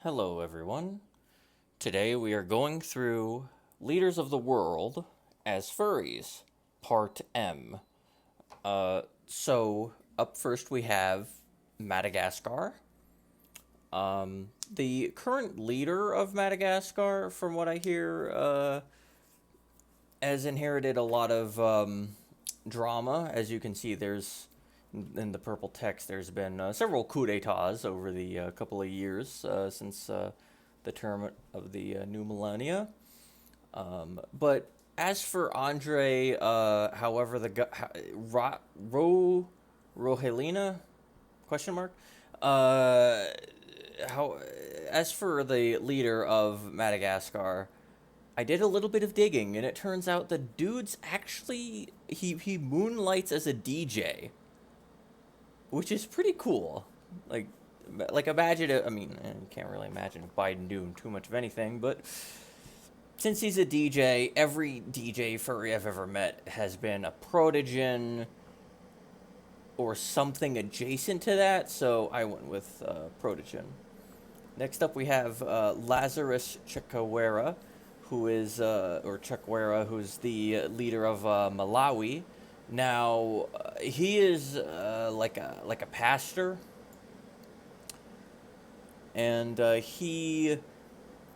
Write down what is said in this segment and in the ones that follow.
Hello, everyone. Today we are going through Leaders of the World as Furries, Part M. So, up first we have Madagascar. The current leader of Madagascar, from what I hear, has inherited a lot of drama. As you can see, there's in the purple text, there's been several coups d'etats over the couple of years since the term of the new millennia. But as for Andre, however, Rohelina question mark. Uh, how as for the leader of Madagascar, I did a little bit of digging, and it turns out the dude's actually he moonlights as a DJ, which is pretty cool. Like, like imagine it. I mean, you can't really imagine Biden doing too much of anything, but since he's a DJ, every DJ furry I've ever met has been a protogen or something adjacent to that, so I went with protogen. Next up, we have Lazarus Chakwera, who is, or Chakwera, who's the leader of Malawi. Now, he is like a pastor, and he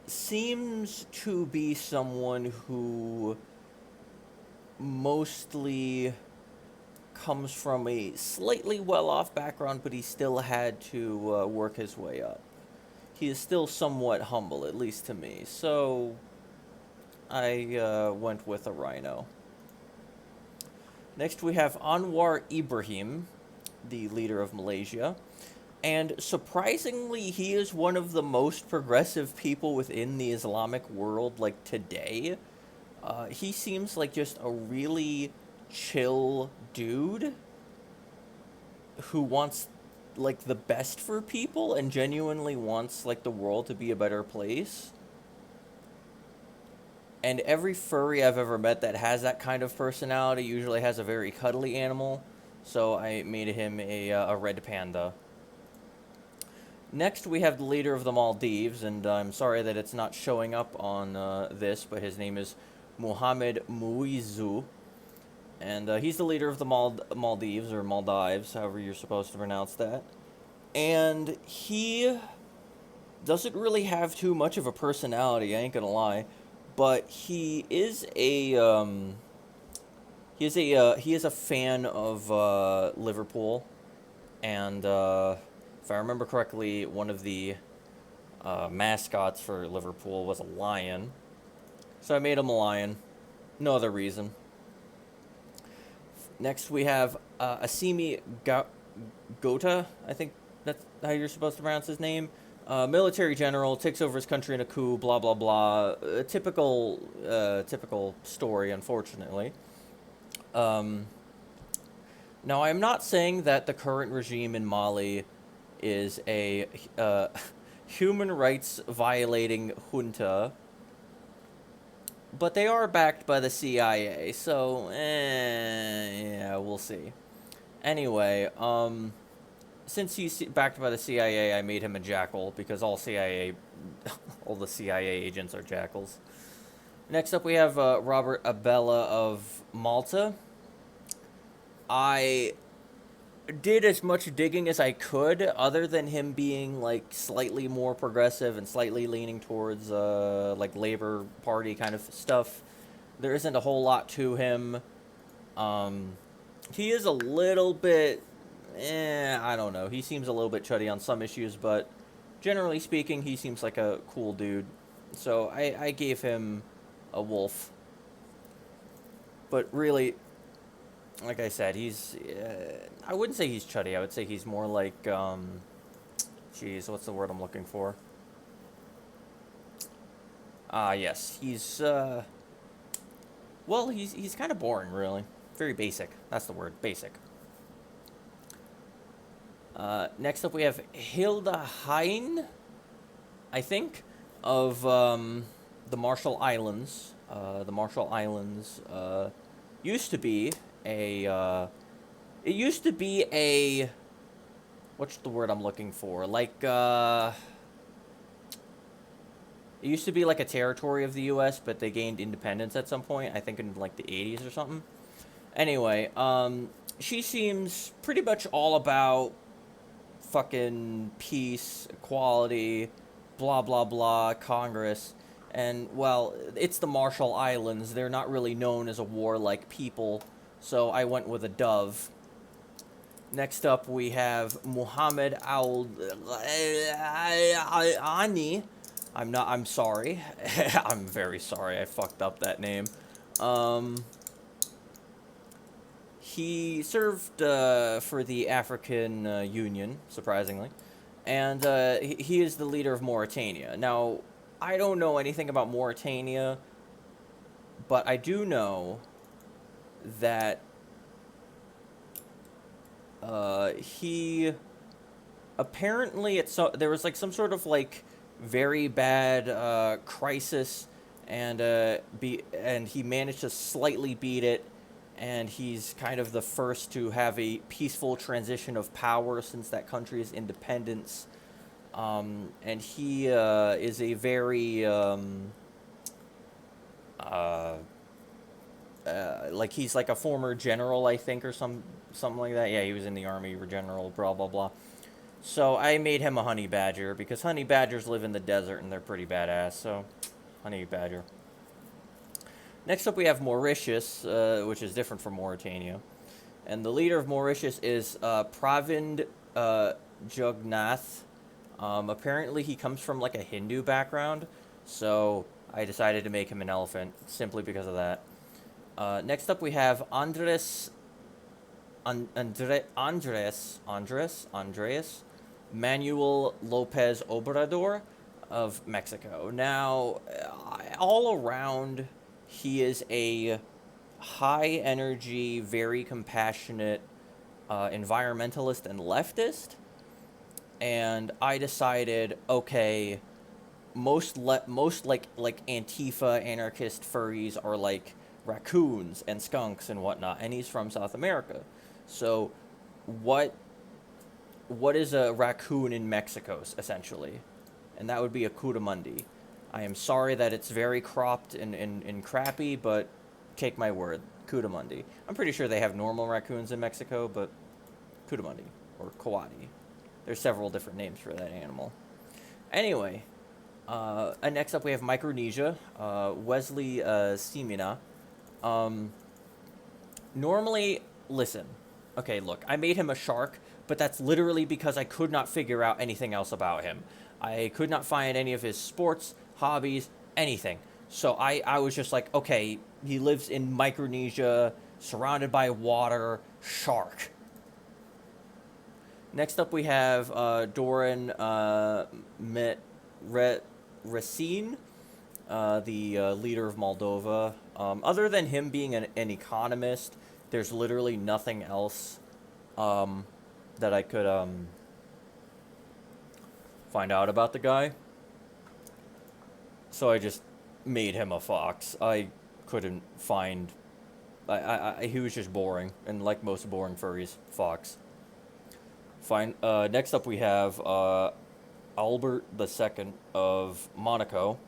seems to be someone who mostly comes from a slightly well-off background, but he still had to work his way up. He is still somewhat humble, at least to me. So I went with a rhino. Next, we have Anwar Ibrahim, the leader of Malaysia. And surprisingly, he is one of the most progressive people within the Islamic world, like today. He seems like just a really chill dude who wants like the best for people and genuinely wants like the world to be a better place. And every furry I've ever met that has that kind of personality usually has a very cuddly animal. So I made him a red panda. Next, we have the leader of the Maldives, and I'm sorry that it's not showing up on this, but his name is Muhammad Muizu. And he's the leader of the Maldives, or Maldives, however you're supposed to pronounce that. And he doesn't really have too much of a personality, I ain't gonna lie. But he is a fan of Liverpool, and if I remember correctly, one of the mascots for Liverpool was a lion. So I made him a lion. No other reason. Next, we have Asimi Gota. I think that's how you're supposed to pronounce his name. Military general takes over his country in a coup. Blah blah blah. Typical story, unfortunately. Um, Now, I'm not saying that the current regime in Mali is a human rights violating junta, but they are backed by the CIA, so yeah, we'll see. Anyway, since he's backed by the CIA, I made him a jackal because all the CIA agents are jackals. Next up, we have Robert Abella of Malta. I did as much digging as I could, other than him being like slightly more progressive and slightly leaning towards like Labor Party kind of stuff. There isn't a whole lot to him. Um, he is a little bit, I don't know. He seems a little bit chuddy on some issues, but generally speaking, he seems like a cool dude. So I gave him a wolf. But really, like I said, he's. I wouldn't say he's chuddy. I would say he's more like. Jeez, what's the word I'm looking for? Yes, he's. Well, he's kind of boring, really. Very basic. That's the word, basic. Next up, we have Hilda Hein, I think, of the Marshall Islands. The Marshall Islands used to be a. It used to be a. What's the word I'm looking for? Like It used to be like a territory of the U.S., but they gained independence at some point. I think in like the 80s or something. Anyway, she seems pretty much all about fucking peace, equality, blah blah blah, Congress. And well, it's the Marshall Islands. They're not really known as a warlike people, so I went with a dove. Next up, we have Muhammad Al Ani. I'm sorry. I'm very sorry. I fucked up that name. Um, he served for the African Union, surprisingly, and he is the leader of Mauritania. Now, I don't know anything about Mauritania, but I do know that he apparently there was like some sort of like very bad crisis, and he managed to slightly beat it, and he's kind of the first to have a peaceful transition of power since that country's independence. And he is a very like he's like a former general, I think, or something like that. Yeah, he was in the army, general, blah blah blah. So I made him a honey badger because honey badgers live in the desert and they're pretty badass. So, honey badger. Next up, we have Mauritius, which is different from Mauritania, and the leader of Mauritius is Pravind Jugnauth. Apparently, he comes from like a Hindu background, so I decided to make him an elephant simply because of that. Next up, we have Andres Manuel Lopez Obrador of Mexico. Now, all around, he is a high energy, very compassionate environmentalist and leftist. And I decided, okay, most like Antifa anarchist furries are like raccoons and skunks and whatnot, and he's from South America. So, what is a raccoon in Mexico, essentially? And that would be a curamundi. I am sorry that it's very cropped and crappy, but take my word, curamundi. I'm pretty sure they have normal raccoons in Mexico, but curamundi or coati. There's several different names for that animal. Anyway, and next up we have Micronesia, Wesley Simina. Normally, listen, okay, look, I made him a shark, but that's literally because I could not figure out anything else about him. I could not find any of his sports, hobbies, anything. So I was just like, okay, he lives in Micronesia, surrounded by water, shark. Next up, we have Doran Racine, the leader of Moldova. Other than him being an economist, there's literally nothing else that I could find out about the guy. So I just made him a fox. I couldn't find... he was just boring, and like most boring furries, fox. Fine. Next up we have Albert II of Monaco.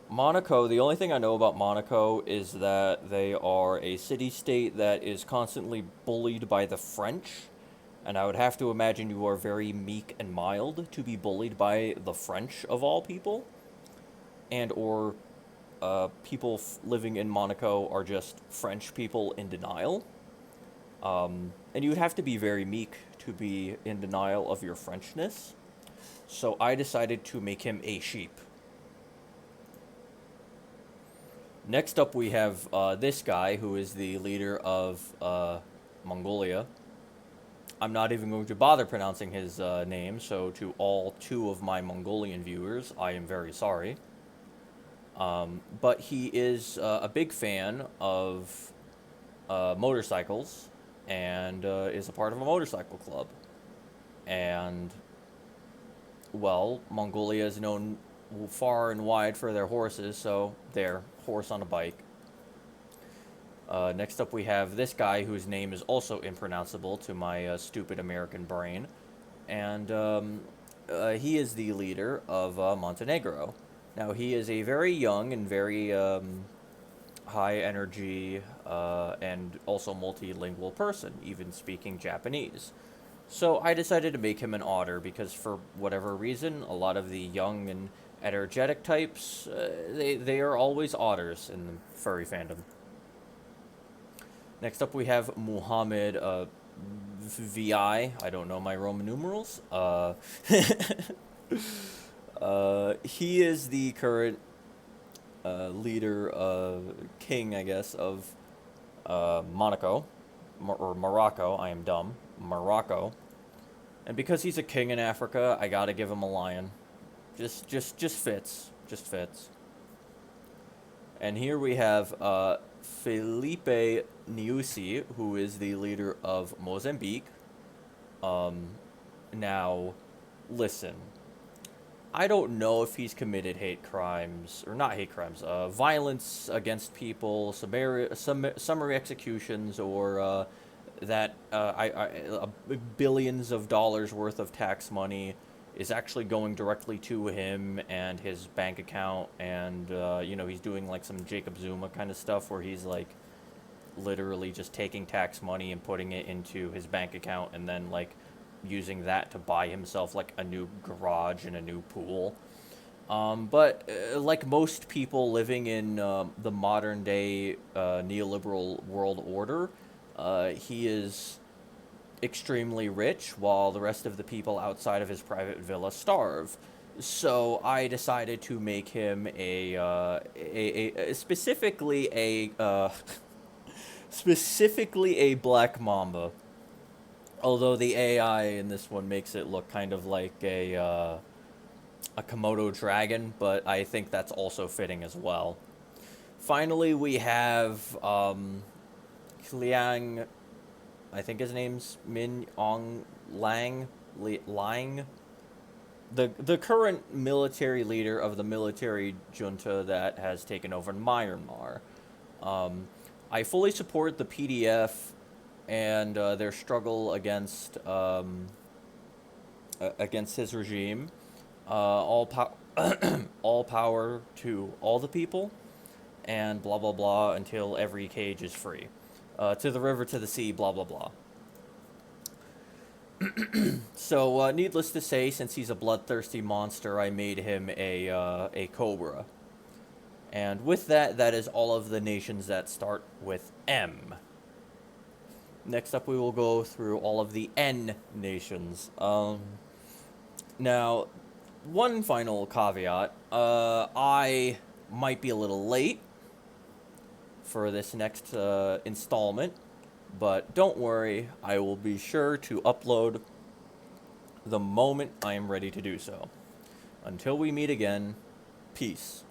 Monaco, the only thing I know about Monaco is that they are a city-state that is constantly bullied by the French. And I would have to imagine you are very meek and mild to be bullied by the French, of all people. And or people living in Monaco are just French people in denial. And you would have to be very meek to be in denial of your Frenchness. So I decided to make him a sheep. Next up we have this guy who is the leader of Mongolia. I'm not even going to bother pronouncing his name, so to all 2 of my Mongolian viewers, I am very sorry. But he is a big fan of motorcycles and is a part of a motorcycle club. And, well, Mongolia is known far and wide for their horses, so there, horse on a bike. Next up we have this guy whose name is also impronounceable to my stupid American brain. And he is the leader of Montenegro. Now, he is a very young and very high energy and also multilingual person, even speaking Japanese. So I decided to make him an otter because, for whatever reason, a lot of the young and energetic types, they are always otters in the furry fandom. Next up, we have Muhammad VI. I don't know my Roman numerals. He is the current leader, king, I guess, of Monaco, or Morocco. I am dumb. Morocco. And because he's a king in Africa, I gotta give him a lion. Just fits. Just fits. And here we have Felipe Nyusi, who is the leader of Mozambique. Um, Now, listen. I don't know if he's committed hate crimes, or not hate crimes, violence against people, summary executions, or that billions of dollars worth of tax money is actually going directly to him and his bank account, and he's doing like some Jacob Zuma kind of stuff where he's like literally just taking tax money and putting it into his bank account and then like using that to buy himself like a new garage and a new pool. But like most people living in the modern day neoliberal world order, he is extremely rich while the rest of the people outside of his private villa starve. So I decided to make him specifically specifically a black mamba. Although the AI in this one makes it look kind of like a Komodo dragon, but I think that's also fitting as well. Finally, we have Liang. I think his name's Min Ong Lang, the current military leader of the military junta that has taken over Myanmar. Um, I fully support the PDF and their struggle against his regime. All power to all the people, and blah blah blah until every cage is free. To the river, to the sea, blah blah blah. So, needless to say, since he's a bloodthirsty monster, I made him a cobra. And with that, that is all of the nations that start with M. Next up, we will go through all of the N nations. Now, one final caveat. I might be a little late for this next installment, but don't worry, I will be sure to upload the moment I am ready to do so. Until we meet again, peace.